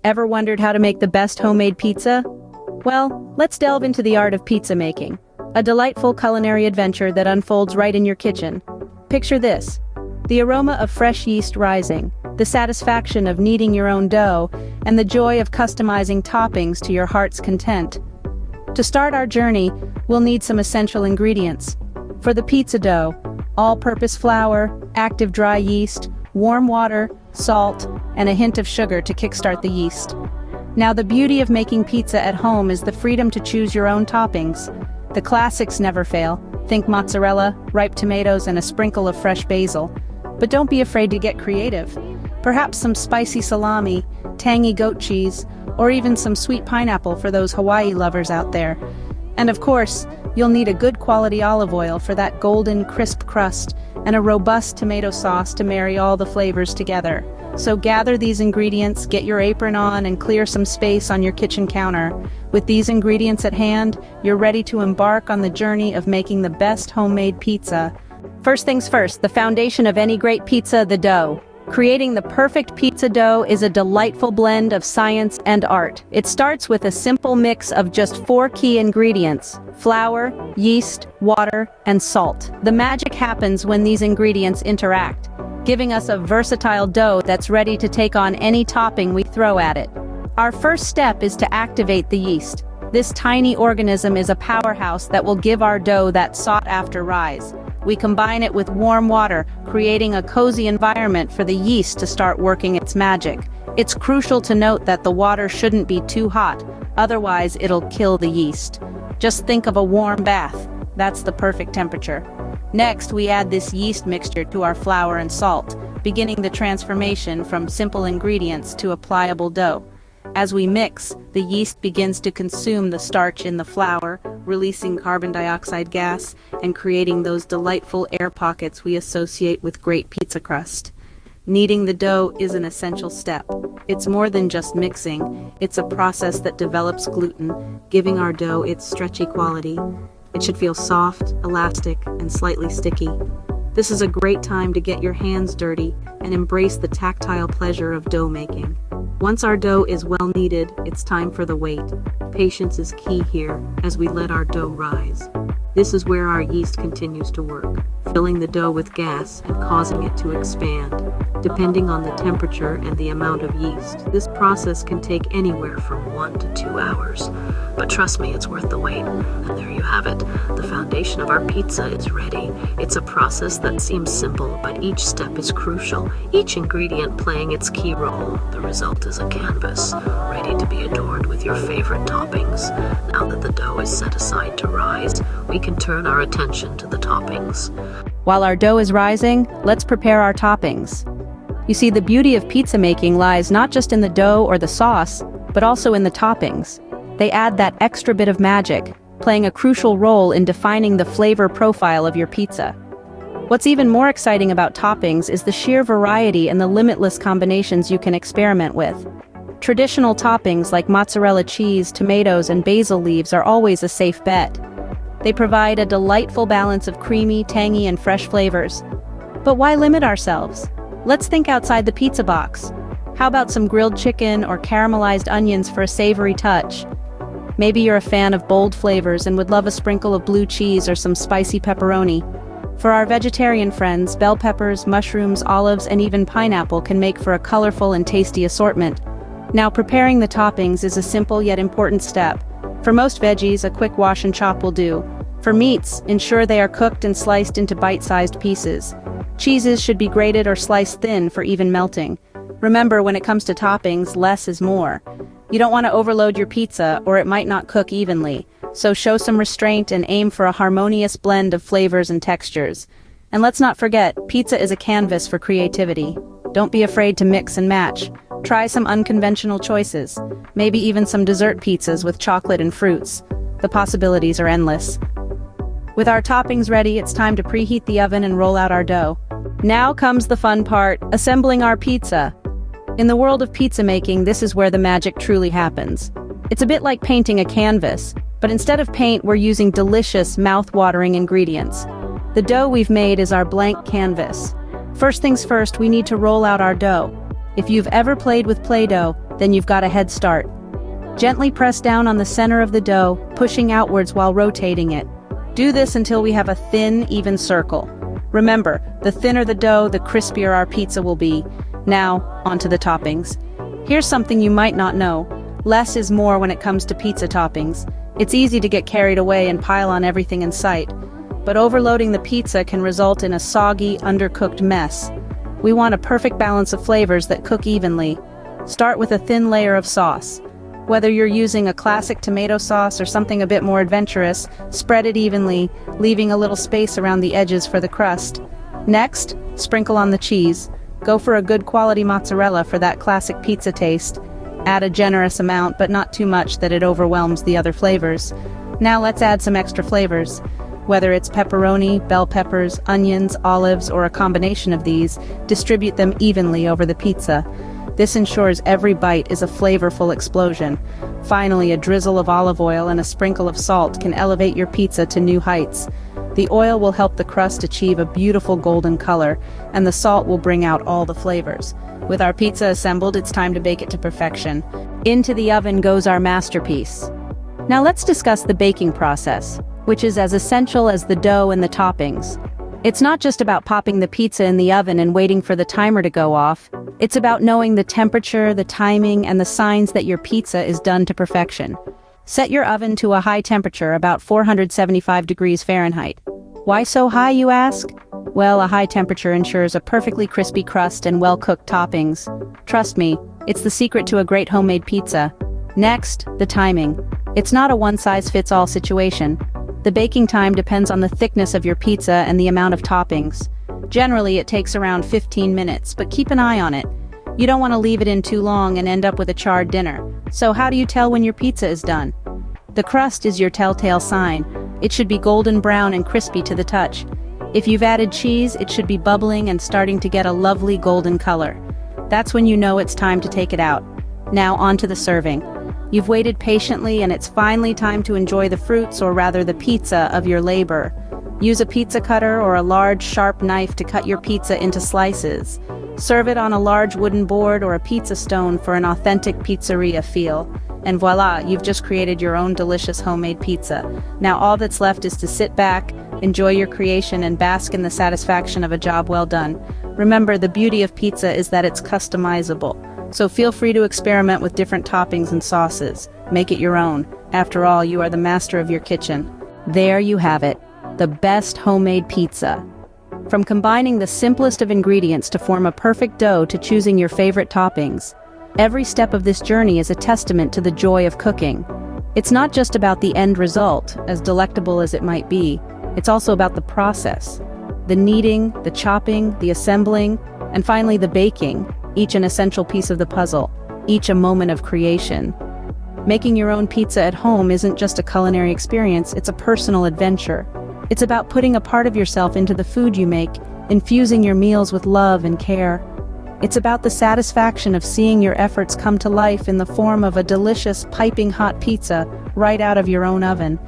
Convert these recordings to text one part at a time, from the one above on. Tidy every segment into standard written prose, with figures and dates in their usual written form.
Ever wondered how to make the best homemade pizza? Well, let's delve into the art of pizza making, a delightful culinary adventure that unfolds right in your kitchen. Picture this: the aroma of fresh yeast rising, the satisfaction of kneading your own dough, and the joy of customizing toppings to your heart's content. To start our journey, we'll need some essential ingredients. For the pizza dough, all-purpose flour, active dry yeast, warm water, salt, and a hint of sugar to kickstart the yeast. Now, the beauty of making pizza at home is the freedom to choose your own toppings. The classics never fail. Think mozzarella, ripe tomatoes, and a sprinkle of fresh basil. But don't be afraid to get creative. Perhaps some spicy salami, tangy goat cheese, or even some sweet pineapple for those Hawaii lovers out there. And of course, you'll need a good quality olive oil for that golden, crisp crust, and a robust tomato sauce to marry all the flavors together. So gather these ingredients, get your apron on, and clear some space on your kitchen counter. With these ingredients at hand, you're ready to embark on the journey of making the best homemade pizza. First things first, the foundation of any great pizza, the dough. Creating the perfect pizza dough is a delightful blend of science and art. It starts with a simple mix of just 4 key ingredients: flour, yeast, water, and salt. The magic happens when these ingredients interact, giving us a versatile dough that's ready to take on any topping we throw at it. Our first step is to activate the yeast. This tiny organism is a powerhouse that will give our dough that sought-after rise. We combine it with warm water, creating a cozy environment for the yeast to start working its magic. It's crucial to note that the water shouldn't be too hot, otherwise it'll kill the yeast. Just think of a warm bath. That's the perfect temperature. Next, we add this yeast mixture to our flour and salt, beginning the transformation from simple ingredients to a pliable dough. As we mix, the yeast begins to consume the starch in the flour, releasing carbon dioxide gas and creating those delightful air pockets we associate with great pizza crust. Kneading the dough is an essential step. It's more than just mixing, it's a process that develops gluten, giving our dough its stretchy quality. It should feel soft, elastic, and slightly sticky. This is a great time to get your hands dirty and embrace the tactile pleasure of dough making. Once our dough is well kneaded, it's time for the wait. Patience is key here as we let our dough rise. This is where our yeast continues to work, filling the dough with gas and causing it to expand. Depending on the temperature and the amount of yeast, this process can take anywhere from 1 to 2 hours. But trust me, it's worth the wait. And there you have it. The foundation of our pizza is ready. It's a process that seems simple, but each step is crucial, each ingredient playing its key role. The result is a canvas, ready to be adorned with your favorite toppings. Now that the dough is set aside to rise, we can turn our attention to the toppings. While our dough is rising, let's prepare our toppings. You see, the beauty of pizza making lies not just in the dough or the sauce, but also in the toppings. They add that extra bit of magic, playing a crucial role in defining the flavor profile of your pizza. What's even more exciting about toppings is the sheer variety and the limitless combinations you can experiment with. Traditional toppings like mozzarella cheese, tomatoes, and basil leaves are always a safe bet. They provide a delightful balance of creamy, tangy, and fresh flavors. But why limit ourselves? Let's think outside the pizza box. How about some grilled chicken or caramelized onions for a savory touch? Maybe you're a fan of bold flavors and would love a sprinkle of blue cheese or some spicy pepperoni. For our vegetarian friends, bell peppers, mushrooms, olives, and even pineapple can make for a colorful and tasty assortment. Now, preparing the toppings is a simple yet important step. For most veggies, a quick wash and chop will do. For meats, ensure they are cooked and sliced into bite-sized pieces. Cheeses should be grated or sliced thin for even melting. Remember, when it comes to toppings, less is more. You don't want to overload your pizza, or it might not cook evenly. So show some restraint and aim for a harmonious blend of flavors and textures. And let's not forget, pizza is a canvas for creativity. Don't be afraid to mix and match. Try some unconventional choices. Maybe even some dessert pizzas with chocolate and fruits. The possibilities are endless. With our toppings ready, it's time to preheat the oven and roll out our dough. Now comes the fun part, assembling our pizza. In the world of pizza making, this is where the magic truly happens. It's a bit like painting a canvas, but instead of paint, we're using delicious, mouth-watering ingredients. The dough we've made is our blank canvas. First things first, we need to roll out our dough. If you've ever played with Play-Doh, then you've got a head start. Gently press down on the center of the dough, pushing outwards while rotating it. Do this until we have a thin, even circle. Remember, the thinner the dough, the crispier our pizza will be. Now, onto the toppings. Here's something you might not know. Less is more when it comes to pizza toppings. It's easy to get carried away and pile on everything in sight. But overloading the pizza can result in a soggy, undercooked mess. We want a perfect balance of flavors that cook evenly. Start with a thin layer of sauce. Whether you're using a classic tomato sauce or something a bit more adventurous, spread it evenly, leaving a little space around the edges for the crust. Next, sprinkle on the cheese. Go for a good quality mozzarella for that classic pizza taste. Add a generous amount, but not too much that it overwhelms the other flavors. Now let's add some extra flavors. Whether it's pepperoni, bell peppers, onions, olives, or a combination of these, distribute them evenly over the pizza. This ensures every bite is a flavorful explosion. Finally, a drizzle of olive oil and a sprinkle of salt can elevate your pizza to new heights. The oil will help the crust achieve a beautiful golden color, and the salt will bring out all the flavors. With our pizza assembled, it's time to bake it to perfection. Into the oven goes our masterpiece. Now let's discuss the baking process, which is as essential as the dough and the toppings. It's not just about popping the pizza in the oven and waiting for the timer to go off. It's about knowing the temperature, the timing, and the signs that your pizza is done to perfection. Set your oven to a high temperature, about 475 degrees Fahrenheit. Why so high, you ask? Well, a high temperature ensures a perfectly crispy crust and well-cooked toppings. Trust me, it's the secret to a great homemade pizza. Next, the timing. It's not a one-size-fits-all situation. The baking time depends on the thickness of your pizza and the amount of toppings. Generally, it takes around 15 minutes, but keep an eye on it. You don't want to leave it in too long and end up with a charred dinner. So how do you tell when your pizza is done? The crust is your telltale sign. It should be golden brown and crispy to the touch. If you've added cheese, it should be bubbling and starting to get a lovely golden color. That's when you know it's time to take it out. Now on to the serving. You've waited patiently and it's finally time to enjoy the fruits, or rather the pizza, of your labor. Use a pizza cutter or a large, sharp knife to cut your pizza into slices. Serve it on a large wooden board or a pizza stone for an authentic pizzeria feel. And voila, you've just created your own delicious homemade pizza. Now all that's left is to sit back, enjoy your creation, and bask in the satisfaction of a job well done. Remember, the beauty of pizza is that it's customizable. So feel free to experiment with different toppings and sauces. Make it your own. After all, you are the master of your kitchen. There you have it, the best homemade pizza. From combining the simplest of ingredients to form a perfect dough to choosing your favorite toppings, every step of this journey is a testament to the joy of cooking. It's not just about the end result, as delectable as it might be. It's also about the process. The kneading, the chopping, the assembling, and finally the baking, each an essential piece of the puzzle, each a moment of creation. Making your own pizza at home isn't just a culinary experience, it's a personal adventure. It's about putting a part of yourself into the food you make, infusing your meals with love and care. It's about the satisfaction of seeing your efforts come to life in the form of a delicious, piping hot pizza right out of your own oven.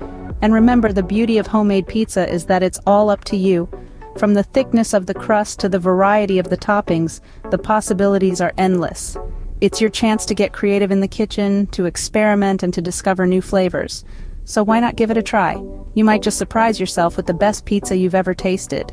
And remember, the beauty of homemade pizza is that it's all up to you. From the thickness of the crust to the variety of the toppings, the possibilities are endless. It's your chance to get creative in the kitchen, to experiment, and to discover new flavors. So why not give it a try? You might just surprise yourself with the best pizza you've ever tasted.